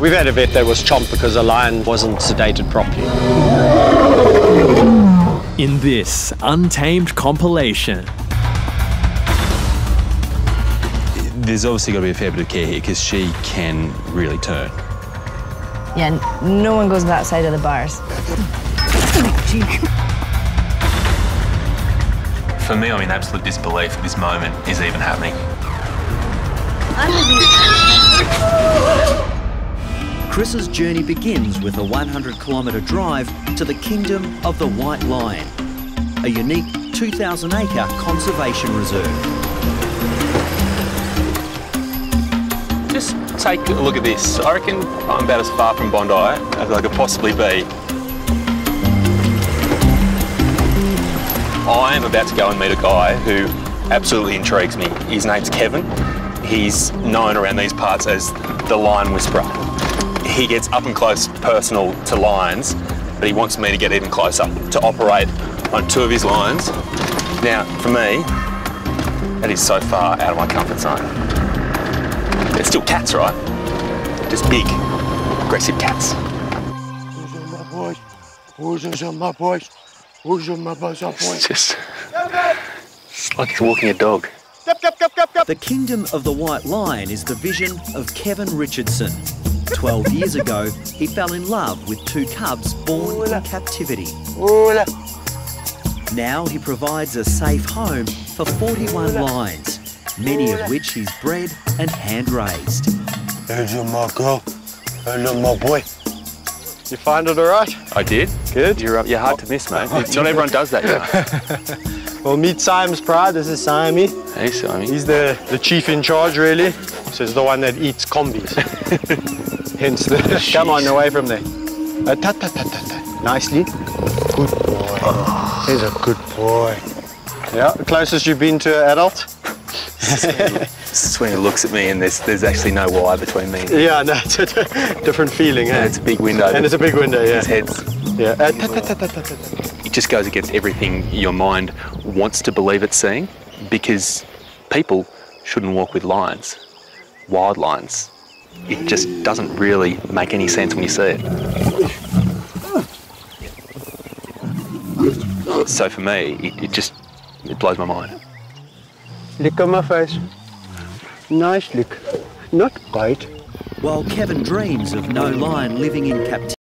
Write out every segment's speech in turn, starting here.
We've had a vet that was chomped because a lion wasn't sedated properly. In this Untamed compilation. There's obviously got to be a fair bit of care here because she can really turn. Yeah, no one goes that side of the bars. For me, I'm in absolute disbelief that this moment is even happening. Chris's journey begins with a 100-kilometre drive to the kingdom of the white lion, a unique 2,000-acre conservation reserve. Just take a look at this. I reckon I'm about as far from Bondi as I could possibly be. I am about to go and meet a guy who absolutely intrigues me. His name's Kevin. He's known around these parts as the Lion Whisperer. He gets up and close personal to lions, but he wants me to get even closer, to operate on 2 of his lions. Now, for me, that is so far out of my comfort zone. They're still cats, right? Just big, aggressive cats. Who's on my boys? Who's on my boys? Who's on my boys? It's just like you're walking a dog. The kingdom of the white lion is the vision of Kevin Richardson. 12 years ago, he fell in love with 2 cubs born in captivity. Now he provides a safe home for 41 lions, many of which he's bred and hand-raised. Hello, my girl. Hello, my boy. You find it all right? I did. Good. You're hard to miss, mate. Not everyone does that, you know. Well, meet Siam's pride. This is Siamie. Hey, Simon. He's the chief in charge, really. So he's the one that eats combis. Hence the... Come on, away from there. Nicely. Good boy. Oh. He's a good boy. Yeah, the closest you've been to an adult? This is when he looks at me and there's actually no wire between me and him. Yeah, no, it's a different feeling, eh? And it's a big window. And it's a big window, yeah. His head's... Yeah. It just goes against everything your mind wants to believe it's seeing, because people shouldn't walk with lions, wild lions. It just doesn't really make any sense when you see it. So for me, it blows my mind. Lick on my face. Nice lick. Not bite. While Kevin dreams of no lion living in captivity,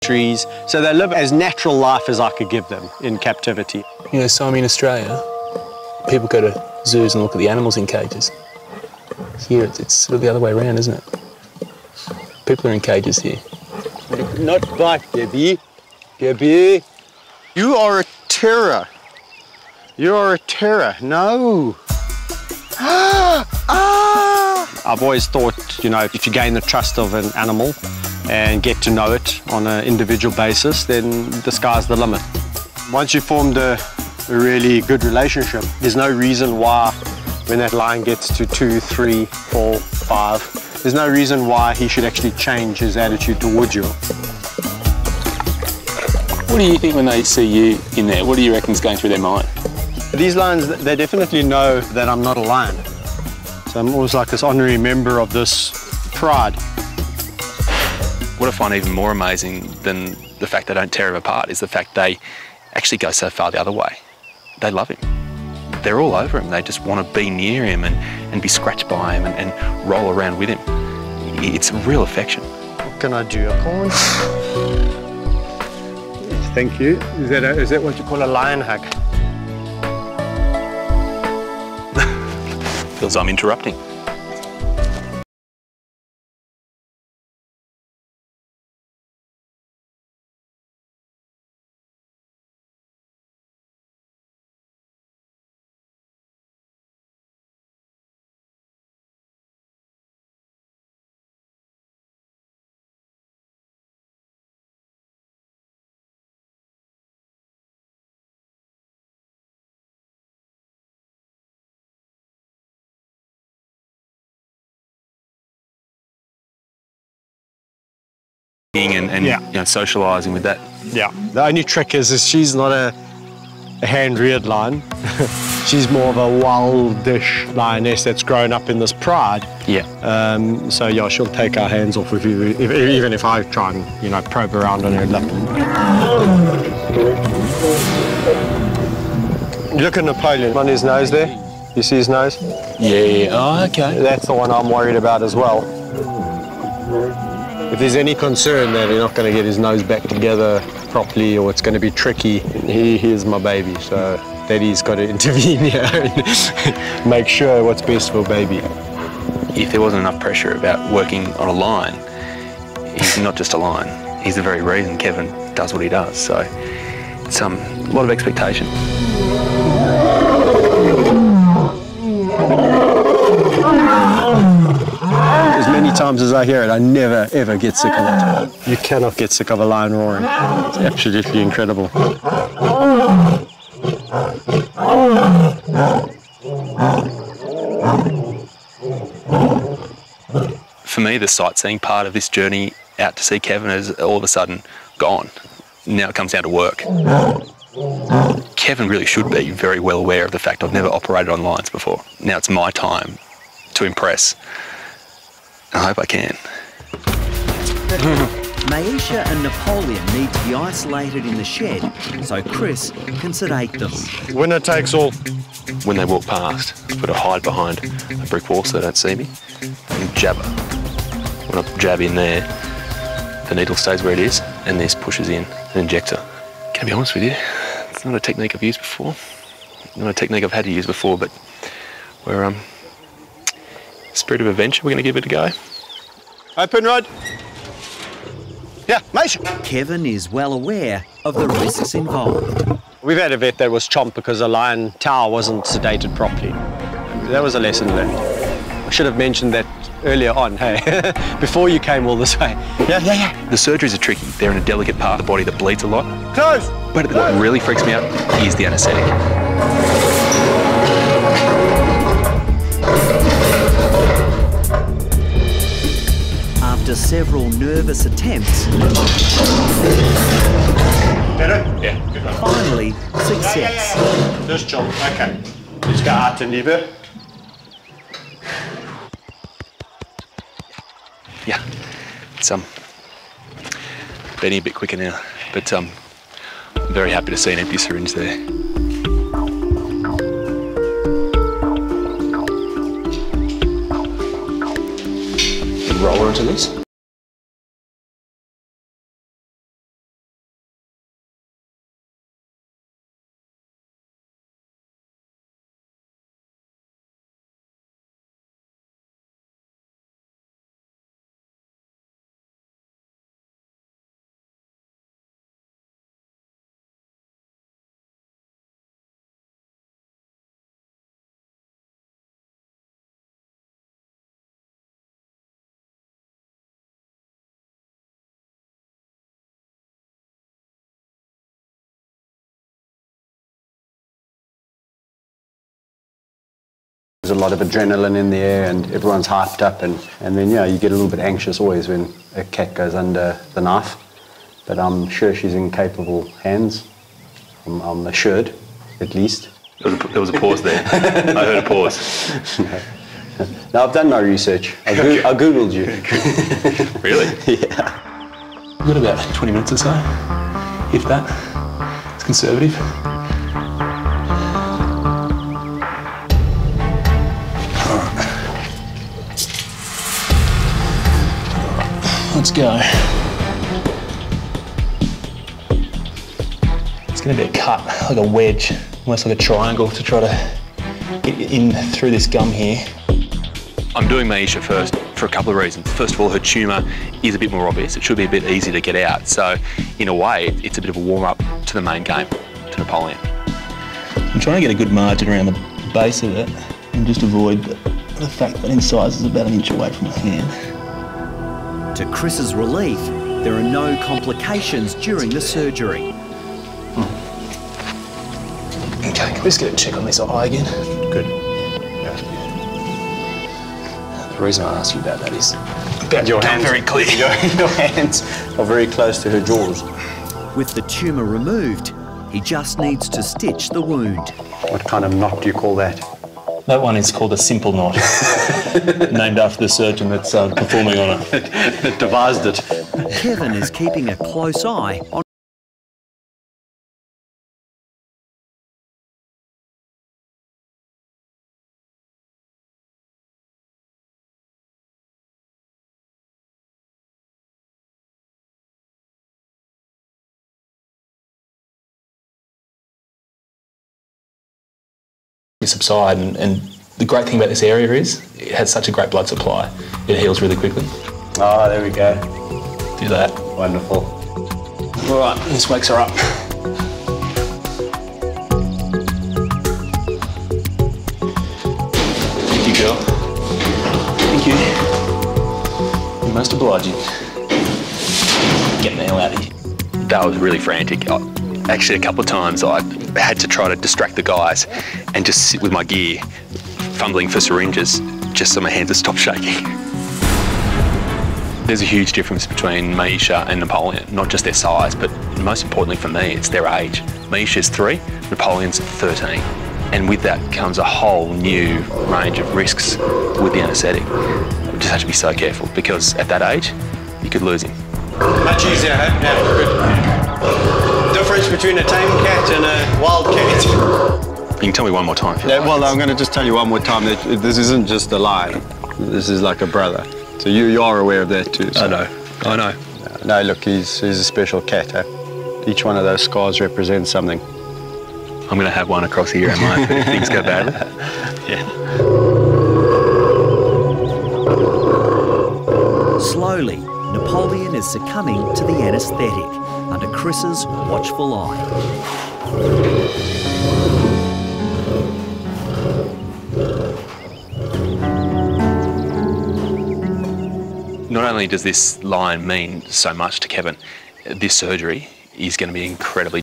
Trees. So they live as natural life as I could give them in captivity. You know, so I'm in Australia, people go to zoos and look at the animals in cages. Here, it's sort of the other way around, isn't it? People are in cages here. Not bite, Debbie. Debbie. You are a terror. You are a terror. No. I've always thought, you know, if you gain the trust of an animal and get to know it on an individual basis, then the sky's the limit. Once you've formed a really good relationship, there's no reason why when that lion gets to 2, 3, 4, 5, there's no reason why he should actually change his attitude towards you. What do you think when they see you in there? What do you reckon's going through their mind? These lions, they definitely know that I'm not a lion. So I'm always like this honorary member of this pride. What I find even more amazing than the fact they don't tear him apart is the fact they actually go so far the other way. They love him. They're all over him. They just want to be near him and be scratched by him and roll around with him. It's real affection. What can I do? I can't. Thank you. Is that what you call a lion hug? Feels I'm interrupting. and Yeah. you know, socialising with that. Yeah. The only trick is she's not a hand-reared lion. She's more of a wildish lioness that's grown up in this pride. Yeah. So yeah, she'll take our hands off with you, even if I try and, you know, probe around on her lip. Look at Napoleon on his nose there. You see his nose? Yeah. Oh, okay. That's the one I'm worried about as well. If there's any concern that he's not going to get his nose back together properly or it's going to be tricky, he is my baby, so Daddy's got to intervene here and make sure what's best for baby. If there wasn't enough pressure about working on a line, he's not just a lion. He's the very reason Kevin does what he does. So it's a lot of expectation. As many times as I hear it, I never ever get sick of it. You cannot get sick of a lion roaring. It's absolutely incredible. For me, the sightseeing part of this journey out to see Kevin is all of a sudden gone. Now it comes down to work. Kevin really should be very well aware of the fact I've never operated on lions before. Now it's my time to impress. I hope I can. Maisha and Napoleon need to be isolated in the shed so Chris can sedate them. Winner takes all. When they walk past, I've got to hide behind a brick wall so they don't see me and jabber. When I jab in there, the needle stays where it is and this pushes in an injector. Can I be honest with you? It's not a technique I've used before. Not a technique I've had to use before, but we're spirit of adventure, we're going to give it a go. Open, Rod. Yeah, Maisha. Kevin is well aware of the risks involved. We've had a vet that was chomped because a lion tower wasn't sedated properly. That was a lesson learned. I should have mentioned that earlier on, hey, before you came all this way. Yeah. The surgeries are tricky. They're in a delicate part of the body that bleeds a lot. Close! But what really freaks me out is the anaesthetic. After several nervous attempts, Better? Yeah, good one. finally success. Just jump, okay. Let's go out and liebe. Yeah, it's beating a bit quicker now, but I'm very happy to see an empty syringe there. Roll her into this. There's a lot of adrenaline in the air and everyone's hyped up and then, yeah, you get a little bit anxious always when a cat goes under the knife. But I'm sure she's in capable hands. I'm assured, at least. There was a pause there. I heard a pause. No, I've done my research. I Googled you. Really? Yeah. We've got about 20 minutes or so, if that. It's conservative. Let's go. It's going to be a cut, like a wedge, almost like a triangle to try to get in through this gum here. I'm doing Maisha first for a couple of reasons. First of all, her tumour is a bit more obvious. It should be a bit easier to get out. So, in a way, it's a bit of a warm-up to the main game, to Napoleon. I'm trying to get a good margin around the base of it and just avoid the fact that incisors is about an inch away from my hand. To Chris's relief, there are no complications during the surgery. Okay, can we just get a check on this eye again? Good. The reason I asked you about that is Your hands very clear. Your hands are very close to her jaws. With the tumour removed, he just needs to stitch the wound. What kind of knot do you call that? That one is called a simple knot, named after the surgeon that's performing on it. It devised it. Kevin is keeping a close eye on subside, and the great thing about this area is it has such a great blood supply. It heals really quickly. Ah, there we go. Do that. Wonderful. All right, this wakes her up. Thank you, girl. Thank you. You're most obliging. Get the hell out of here. That was really frantic. Actually, a couple of times I had to try to distract the guys and just sit with my gear, fumbling for syringes, just so my hands would stop shaking. There's a huge difference between Maisha and Napoleon, not just their size, but most importantly for me, it's their age. Maisha's 3, Napoleon's 13. And with that comes a whole new range of risks with the anaesthetic. You just have to be so careful because at that age, you could lose him. Much easier, huh? Yeah, good. Difference between a tame cat and a wild cat. You can tell me one more time if you Yeah, like. well, I'm going to just tell you one more time that this isn't just a lion. This is like a brother. So you are aware of that too. So. I know. No, look, he's a special cat, huh? Each one of those scars represents something. I'm going to have one across the ear, am I, if things go badly? Yeah. slowly. Napoleon is succumbing to the anaesthetic under Chris's watchful eye. Not only does this line mean so much to Kevin, this surgery is going to be incredibly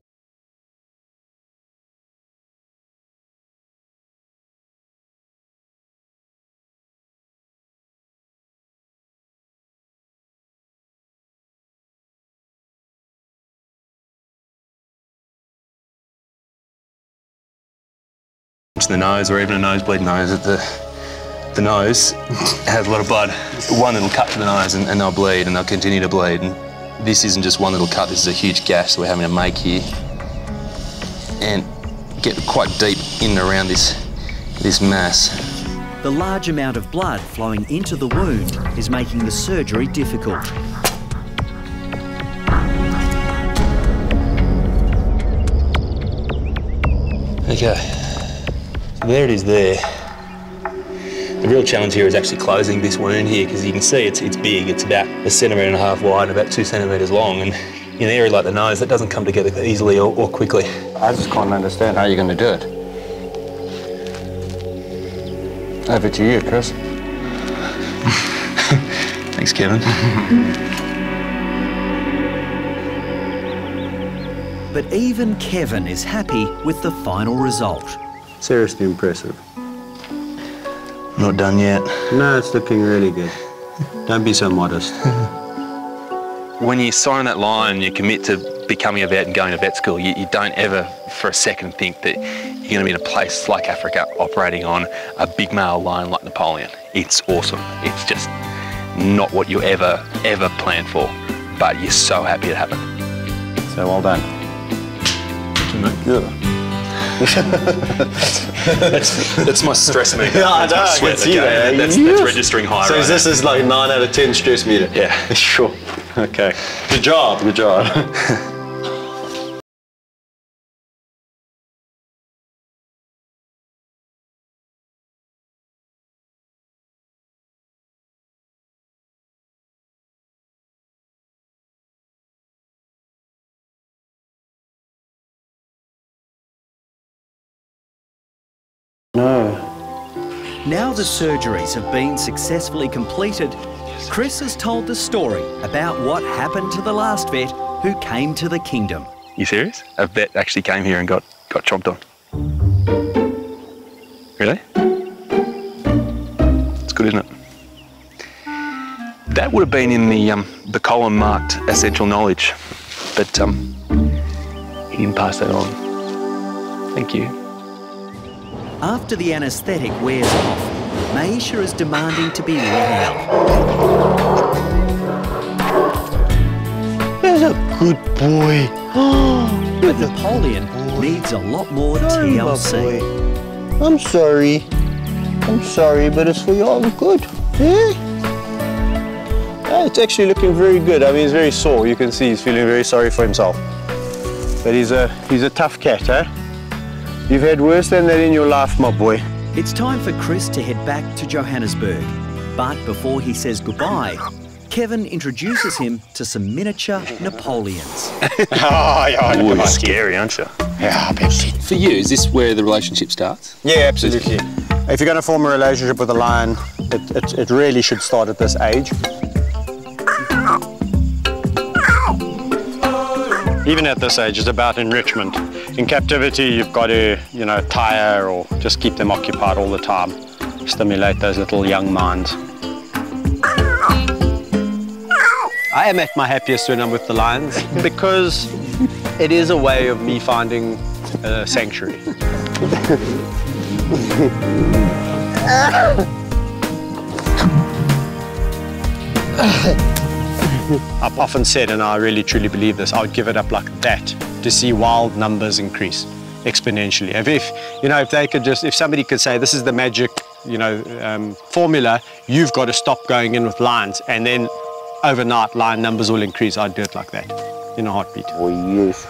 to the nose, or even a nosebleed nose. The nose has a lot of blood. One little cut to the nose and they'll bleed, and they'll continue to bleed. And this isn't just one little cut, this is a huge gash that we're having to make here and get quite deep in and around this mass. The large amount of blood flowing into the wound is making the surgery difficult. Okay, so there it is there. The real challenge here is actually closing this wound here, because you can see it's big. It's about 1.5 centimetres wide and about 2 centimetres long, and in an area like the nose, that doesn't come together easily or quickly. I just can't understand how you're going to do it. Over to you, Chris. Thanks, Kevin. But even Kevin is happy with the final result. Seriously impressive. Not done yet. No, it's looking really good. Don't be so modest. When you sign that line, you commit to becoming a vet and going to vet school, you don't ever for a second think that you're going to be in a place like Africa operating on a big male lion like Napoleon. It's awesome. It's just not what you ever planned for, but you're so happy it happened. So well done. That's my stress meter. Yeah, I know, I can see that. That's registering high. So right this is like 9 out of 10 stress meter? Yeah. Sure. Okay. Good job, good job. No. Now the surgeries have been successfully completed, Chris has told the story about what happened to the last vet who came to the kingdom. You serious? A vet actually came here and got chomped on. Really? It's good, isn't it? That would have been in the column marked essential knowledge, but he didn't pass that on. Thank you. After the anaesthetic wears off, Maisha is demanding to be let out. There's a good boy. But Napoleon needs a lot more TLC. I'm sorry. I'm sorry, but it's for your own good. Yeah? It's actually looking very good. I mean, he's very sore. You can see he's feeling very sorry for himself. But he's a tough cat, eh? You've had worse than that in your life, my boy. It's time for Chris to head back to Johannesburg. But before he says goodbye, Kevin introduces him to some miniature Napoleons. Ooh, you're scary, aren't you? Yeah, Pepsi. For you, is this where the relationship starts? Yeah, absolutely. If you're going to form a relationship with a lion, it really should start at this age. Even at this age, it's about enrichment. In captivity, you've got to, tire or just keep them occupied all the time. Stimulate those little young minds. I am at my happiest when I'm with the lions because it is a way of me finding a sanctuary. I've often said, and I really truly believe this, I would give it up like that to see wild numbers increase exponentially. If somebody could say this is the magic, formula, you've got to stop going in with lions, and then overnight lion numbers will increase. I'd do it like that in a heartbeat. Oh yes.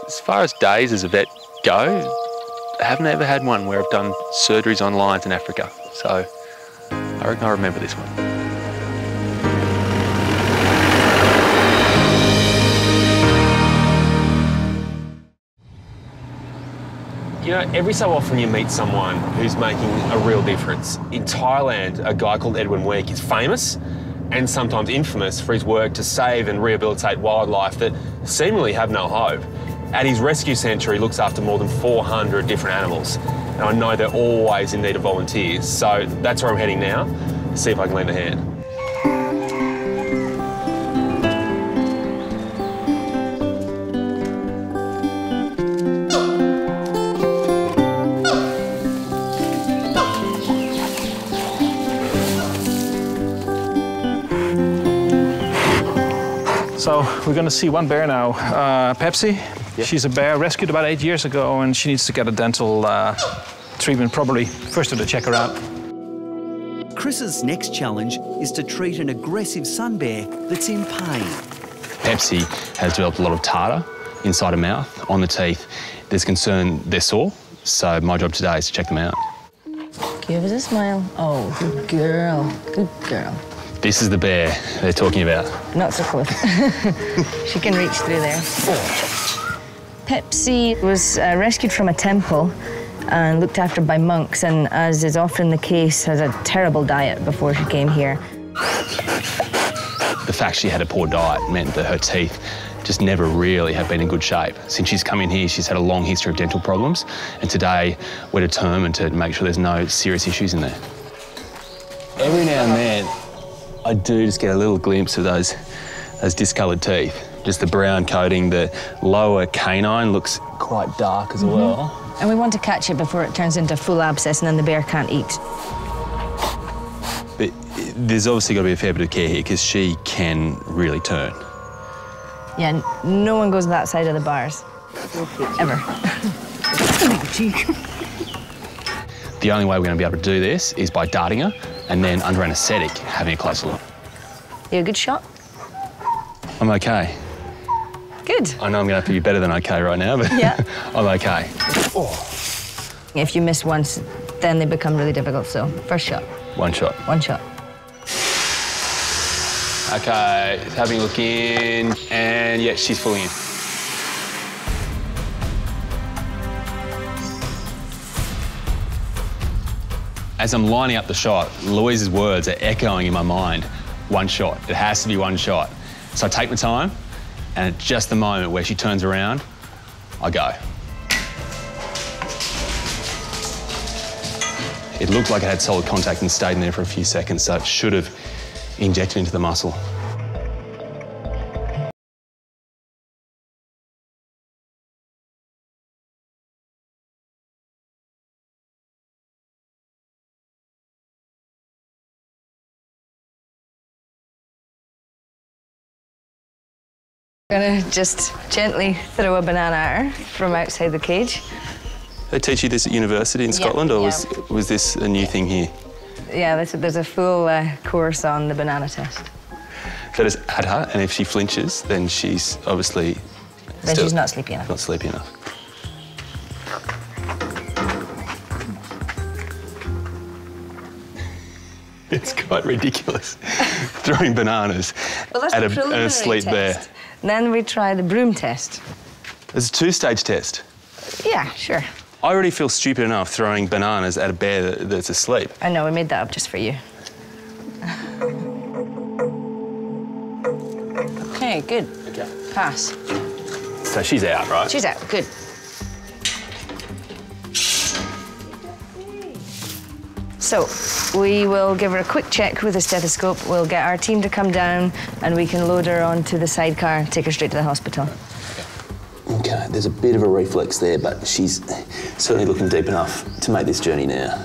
As far as days as a vet go, I haven't ever had one where I've done surgeries on lions in Africa. So I reckon I remember this one. Every so often you meet someone who's making a real difference. In Thailand, a guy called Edwin Week is famous and sometimes infamous for his work to save and rehabilitate wildlife that seemingly have no hope. At his rescue centre, he looks after more than 400 different animals. And I know they're always in need of volunteers, so that's where I'm heading now, to see if I can lend a hand. So we're going to see one bear now, Pepsi. Yep. She's a bear rescued about 8 years ago, and she needs to get a dental treatment probably first to check her out. Chris's next challenge is to treat an aggressive sun bear that's in pain. Pepsi has developed a lot of tartar inside her mouth, on the teeth. There's concern they're sore, so my job today is to check them out. Give us a smile. Oh, good girl. Good girl. This is the bear they're talking about. Not so close. She can reach through there. Pepsi was rescued from a temple and looked after by monks, and as is often the case, has a terrible diet before she came here. The fact she had a poor diet meant that her teeth just never really have been in good shape. Since she's come in here, she's had a long history of dental problems, and today we're determined to make sure there's no serious issues in there. Every now and then, I do just get a little glimpse of those discoloured teeth. Just the brown coating, the lower canine looks quite dark as well. And we want to catch it before it turns into full abscess and then the bear can't eat. But there's obviously got to be a fair bit of care here because she can really turn. Yeah, no one goes that side of the bars. Ever. The only way we're going to be able to do this is by darting her and then under anaesthetic having a closer look. You a good shot? I'm okay. Good. I know I'm going to have to be better than okay right now, but yeah. I'm okay. Oh. If you miss once, then they become really difficult, so first shot. One shot. One shot. Okay, having a look in, and yeah, she's fully in. As I'm lining up the shot, Louise's words are echoing in my mind. One shot. It has to be one shot. So I take my time, and at just the moment where she turns around, I go. It looked like it had solid contact and stayed in there for a few seconds, so it should have inject it into the muscle. I'm gonna just gently throw a banana at her from outside the cage. They teach you this at university in Scotland, or was this a new thing here? Yeah, there's a full course on the banana test. So just at her, and if she flinches, then she's obviously she's not sleepy enough. Not sleepy enough. It's quite ridiculous, throwing bananas at a sleep bear. Then we try the broom test. It's a two-stage test. Yeah, sure. I already feel stupid enough throwing bananas at a bear that's asleep. I know, we made that up just for you. Okay, good. Okay. Pass. So she's out, right? She's out, good. So, we will give her a quick check with a stethoscope. We'll get our team to come down and we can load her onto the sidecar, take her straight to the hospital. Okay, there's a bit of a reflex there, but she's certainly looking deep enough to make this journey now.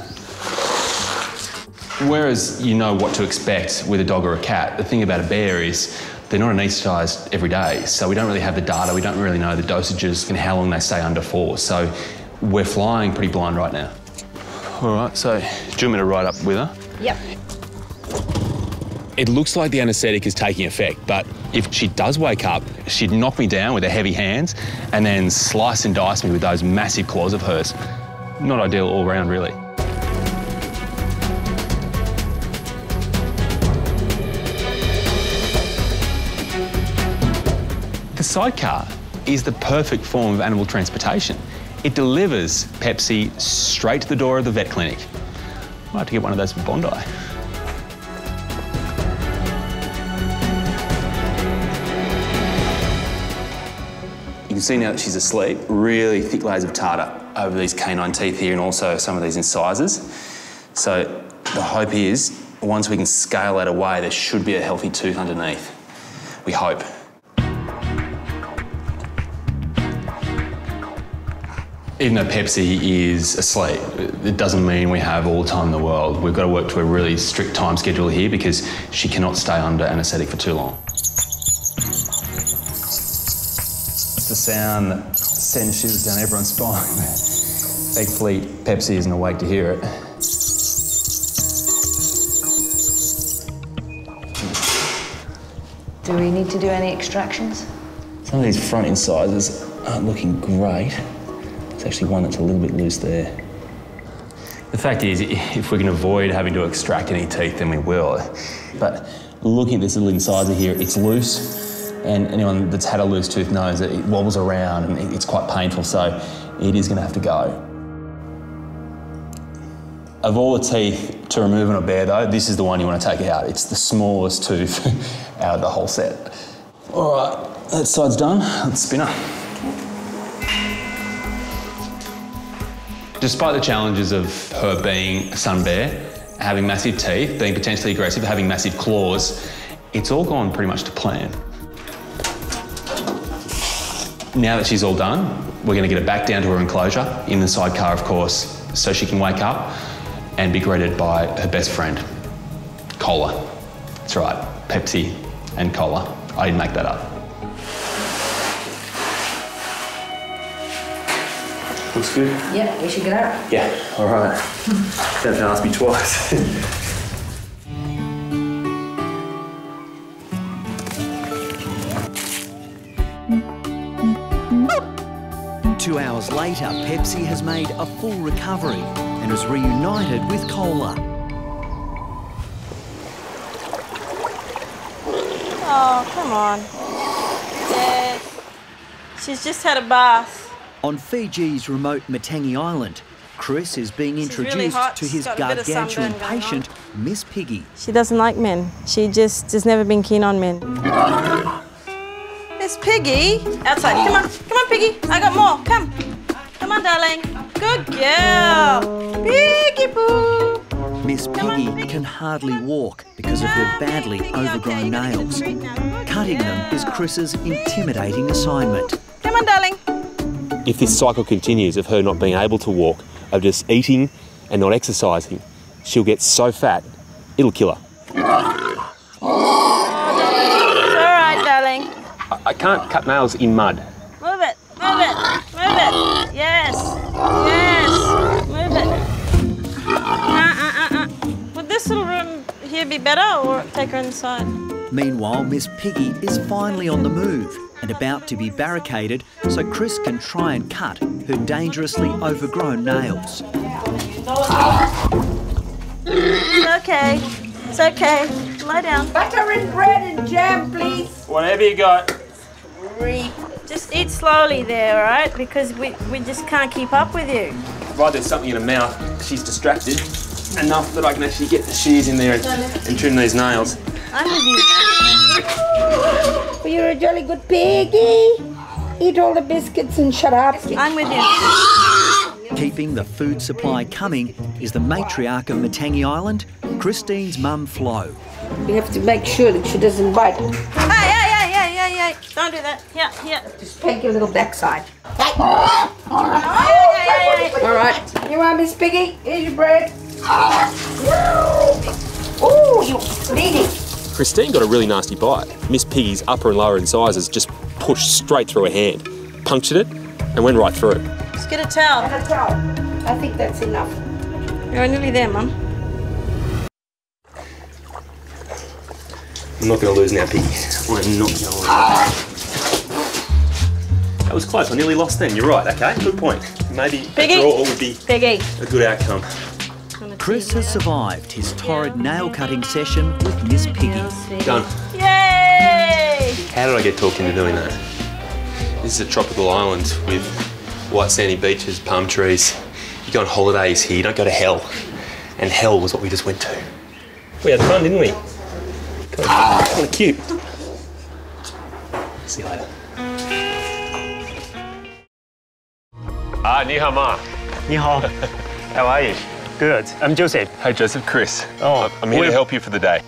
Whereas you know what to expect with a dog or a cat, the thing about a bear is they're not anaesthetised every day, so we don't really have the data, we don't really know the dosages and how long they stay under for, so we're flying pretty blind right now. All right, so do you want me to ride up with her? Yep. It looks like the anaesthetic is taking effect, but if she does wake up, she'd knock me down with her heavy hands and then slice and dice me with those massive claws of hers. Not ideal all round, really. The sidecar is the perfect form of animal transportation. It delivers Pepsi straight to the door of the vet clinic. Might have to get one of those for Bondi. You can see now that she's asleep, really thick layers of tartar over these canine teeth here and also some of these incisors. So the hope is, once we can scale that away, there should be a healthy tooth underneath. We hope. Even though Pepsi is asleep, it doesn't mean we have all the time in the world. We've got to work to a really strict time schedule here because she cannot stay under anaesthetic for too long. It's the sound that sends shivers down everyone's spine. Thankfully, Pepsi isn't awake to hear it. Do we need to do any extractions? Some of these front incisors aren't looking great. There's actually one that's a little bit loose there. The fact is, if we can avoid having to extract any teeth, then we will. But looking at this little incisor here, it's loose, and anyone that's had a loose tooth knows that it wobbles around and it's quite painful, so it is going to have to go. Of all the teeth to remove on a bear, though, this is the one you want to take out. It's the smallest tooth out of the whole set. All right, that side's done. Let's spin her. Despite the challenges of her being a sun bear, having massive teeth, being potentially aggressive, having massive claws, it's all gone pretty much to plan. Now that she's all done, we're going to get her back down to her enclosure, in the sidecar, of course, so she can wake up and be greeted by her best friend, Cola. That's right, Pepsi and Cola. I didn't make that up. Looks good? Yeah, we should get out. Yeah, all right. Don't have to ask me twice. 2 hours later, Pepsi has made a full recovery and is reunited with Cola. Oh, come on. Yes. She's just had a bath. On Fiji's remote Matangi Island, Chris is being introduced really hot. to his She's got a bit of gargantuan sunburn going patient, Miss Piggy. She doesn't like men. She just has never been keen on men. Miss Piggy. Outside. Come on. Come on, Piggy. I got more. Come. Come on, darling. Good girl. Piggy poo. Miss Piggy can hardly walk because because of her badly overgrown nails. Cutting them is Chris's intimidating assignment. Come on, darling. If this cycle continues of her not being able to walk, of just eating and not exercising, she'll get so fat, it'll kill her. It's all right, darling. I can't cut nails in mud. Move it, move it, move it. Yes, yes, move it. Would this little room here be better, or take her inside? Meanwhile, Miss Piggy is finally on the move and about to be barricaded so Chris can try and cut her dangerously overgrown nails. It's okay. It's okay. Lie down. Butter and bread and jam, please. Whatever you got. Just eat slowly there, all right? Because we just can't keep up with you. Right, there's something in her mouth. She's distracted enough that I can actually get the shears in there and trim these nails. I'm with you. Well, you're a jolly good piggy. Eat all the biscuits and shut up. I'm with you. Keeping the food supply coming is the matriarch of Matangi Island, Christine's mum Flo. We have to make sure that she doesn't bite. Hey. Don't do that. Yeah. Just take your little backside. Hey. All right. You want Miss Piggy? Here's your bread. Ooh, you bleeding. Christine got a really nasty bite. Miss Piggy's upper and lower incisors just pushed straight through her hand, punctured it, and went right through. Just get a towel. Get a towel. I think that's enough. You're nearly there, Mum. I'm not going to lose now, Piggy. I'm not going to lose. That was close. I nearly lost then. You're right. Okay, good point. Maybe Piggy. a draw would be Piggy. a good outcome. Chris has survived his torrid nail-cutting session with Miss Piggy. Done. Yay! How did I get talked into doing that? This is a tropical island with white sandy beaches, palm trees. You go on holidays here, you don't go to hell. And hell was what we just went to. We had fun, didn't we? Kind of cute. See you later. Ni hao ma. Ni hao. How are you? Good. I'm Joseph. Hey Joseph, Chris. Oh, I'm here to help you for the day.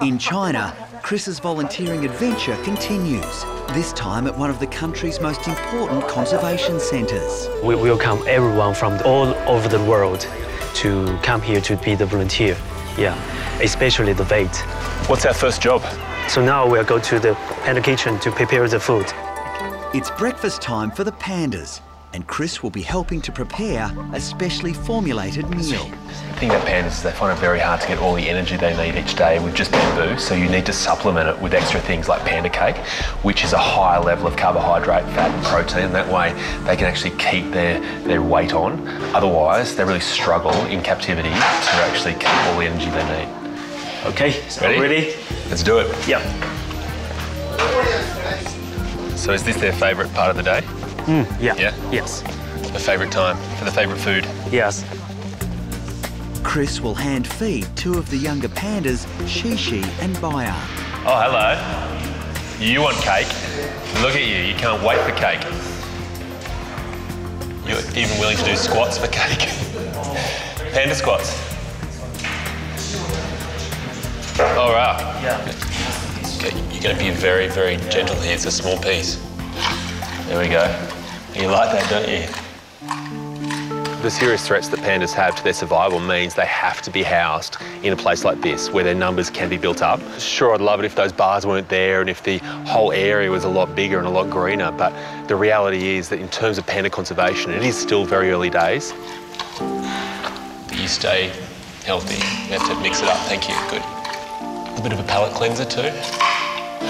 In China, Chris's volunteering adventure continues, this time at one of the country's most important conservation centres. We welcome everyone from all over the world to come here to be the volunteer. Yeah, especially the vet. What's our first job? So now we'll go to the panda kitchen to prepare the food. It's breakfast time for the pandas, and Chris will be helping to prepare a specially formulated meal. The thing about pandas is they find it very hard to get all the energy they need each day with just bamboo, so you need to supplement it with extra things like panda cake, which is a higher level of carbohydrate, fat and protein, and that way they can actually keep their weight on. Otherwise, they really struggle in captivity to actually keep all the energy they need. Okay, so ready? Let's do it. Yep. So is this their favourite part of the day? Yeah. Yeah? Yes. The favourite time for the favourite food? Yes. Chris will hand feed two of the younger pandas, Shishi and Baya. Oh, hello. You want cake? Look at you can't wait for cake. You're even willing to do squats for cake. Panda squats. Oh, wow. Yeah. Okay, you're going to be very, very gentle here. It's a small piece. There we go. You like that, don't you? The serious threats that pandas have to their survival means they have to be housed in a place like this where their numbers can be built up. Sure, I'd love it if those bars weren't there and if the whole area was a lot bigger and a lot greener, but the reality is that in terms of panda conservation, it is still very early days. You stay healthy. You have to mix it up. Thank you. Good. A bit of a palate cleanser too. I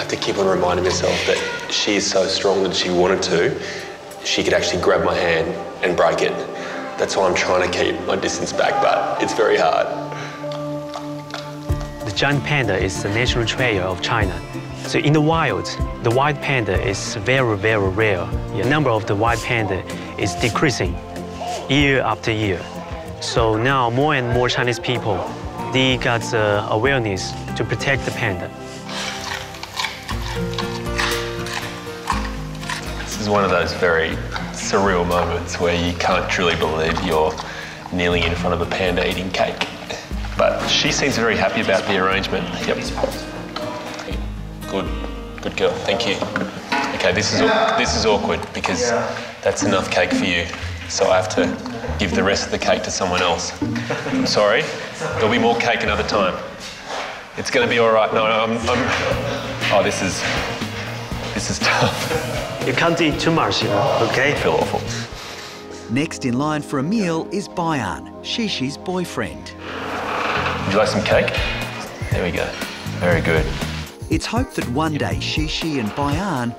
have to keep on reminding myself that she is so strong that if she wanted to, she could actually grab my hand and break it. That's why I'm trying to keep my distance back, but it's very hard. The giant panda is the national treasure of China. So in the wild, the white panda is very, very rare. The number of the white panda is decreasing year after year. So now more and more Chinese people, they got the awareness to protect the panda. This is one of those very surreal moments where you can't truly believe you're kneeling in front of a panda eating cake. But she seems very happy about the arrangement. Yep. Good girl. Thank you. Okay, this is awkward because that's enough cake for you, so I have to give the rest of the cake to someone else. I'm sorry. There'll be more cake another time. It's going to be all right. No, oh, this is tough. You can't eat too much, you know, okay? I feel awful. Next in line for a meal is Bayan, Shishi's boyfriend. Would you like some cake? There we go. Very good. It's hoped that one day Shishi and Bayan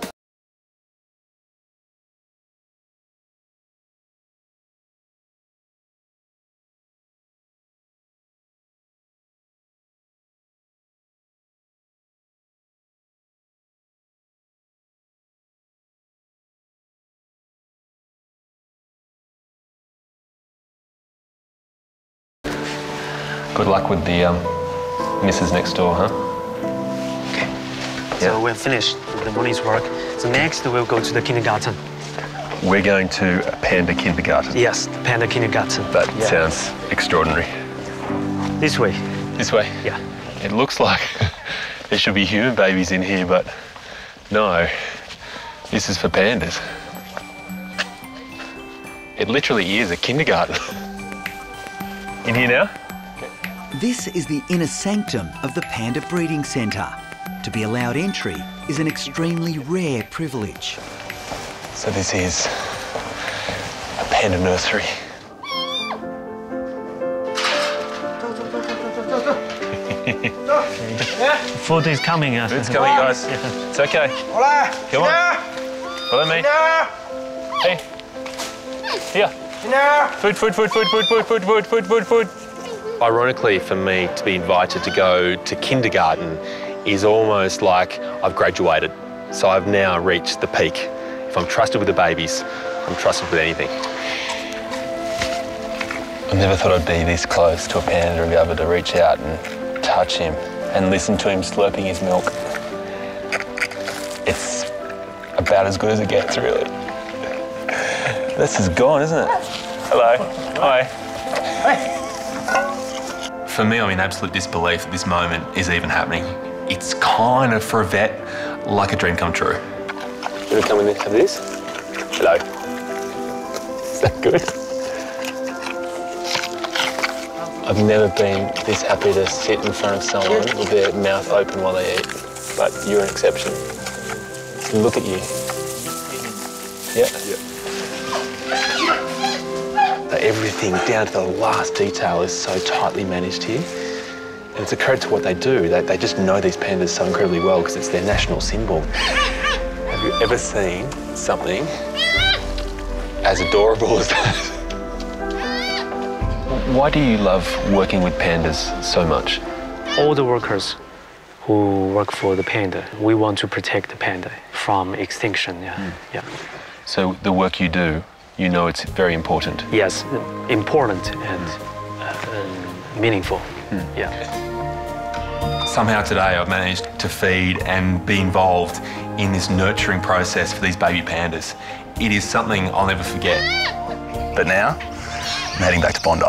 Good luck with the missus next door, huh? Okay. So we're finished with the morning's work. So next we'll go to the kindergarten. We're going to a panda kindergarten. Yes, the panda kindergarten. That sounds extraordinary. This way. This way? Yeah. It looks like there should be human babies in here, but no, this is for pandas. It literally is a kindergarten. In here now? This is the inner sanctum of the Panda Breeding Centre. To be allowed entry is an extremely rare privilege. So this is a panda nursery. Food is coming. Food's coming, guys. It's okay. Hola. Come on. Follow me. Hey. Here. Food. Ironically, for me to be invited to go to kindergarten is almost like I've graduated. So I've now reached the peak. If I'm trusted with the babies, I'm trusted with anything. I never thought I'd be this close to a panda and be able to reach out and touch him and listen to him slurping his milk. It's about as good as it gets, really. This is gone, isn't it? Hello. Hi. Hey. For me, I'm in absolute disbelief that this moment is even happening. It's kind of, for a vet, like a dream come true. You want to come in and have this? Hello. Is that good? I've never been this happy to sit in front of someone with their mouth open while they eat, but you're an exception. Look at you. Yeah. Everything down to the last detail is so tightly managed here. And it's a credit to what they do. They just know these pandas so incredibly well because it's their national symbol. Have you ever seen something as adorable as that? Why do you love working with pandas so much? All the workers who work for the panda, we want to protect the panda from extinction. Yeah. So the work you do, you know it's very important. Yes, important and meaningful. Yeah. Somehow today I've managed to feed and be involved in this nurturing process for these baby pandas. It is something I'll never forget. But now, I'm heading back to Bondi.